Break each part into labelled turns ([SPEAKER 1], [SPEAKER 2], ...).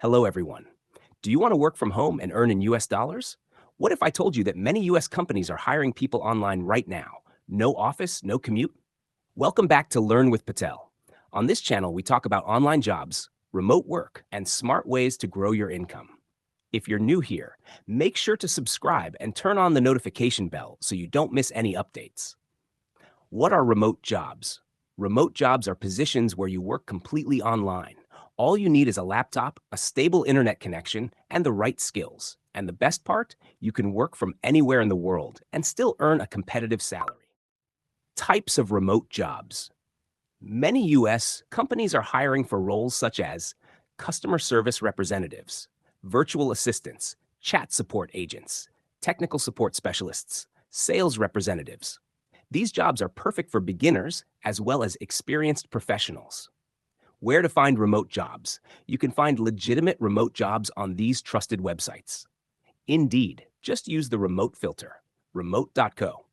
[SPEAKER 1] Hello, everyone. Do you want to work from home and earn in US dollars? What if I told you that many US companies are hiring people online right now? No office, no commute? Welcome back to Learn with Patel. On this channel, we talk about online jobs, remote work, and smart ways to grow your income. If you're new here, make sure to subscribe and turn on the notification bell so you don't miss any updates. What are remote jobs? Remote jobs are positions where you work completely online. All you need is a laptop, a stable internet connection, and the right skills. And the best part, you can work from anywhere in the world and still earn a competitive salary. Types of remote jobs. Many US companies are hiring for roles such as customer service representatives, virtual assistants, chat support agents, technical support specialists, sales representatives. These jobs are perfect for beginners as well as experienced professionals. Where to find remote jobs? You can find legitimate remote jobs on these trusted websites. Indeed, just use the remote filter, remote.co.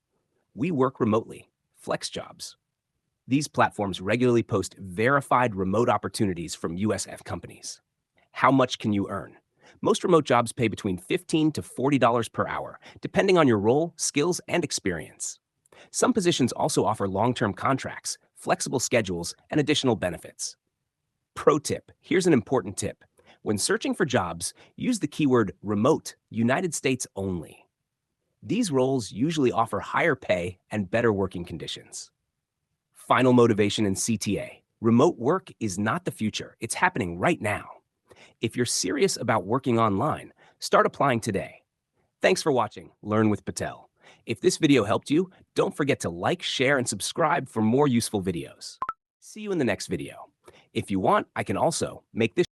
[SPEAKER 1] We work remotely, flex jobs. These platforms regularly post verified remote opportunities from USF companies. How much can you earn? Most remote jobs pay between $15 to $40 per hour, depending on your role, skills, and experience. Some positions also offer long-term contracts, flexible schedules, and additional benefits. Pro tip, here's an important tip. When searching for jobs, use the keyword remote, United States only. These roles usually offer higher pay and better working conditions. Final motivation in CTA. Remote work is not the future, it's happening right now. If you're serious about working online, start applying today. Thanks for watching Learn with Patel. If this video helped you, don't forget to like, share, and subscribe for more useful videos. See you in the next video. If you want, I can also make this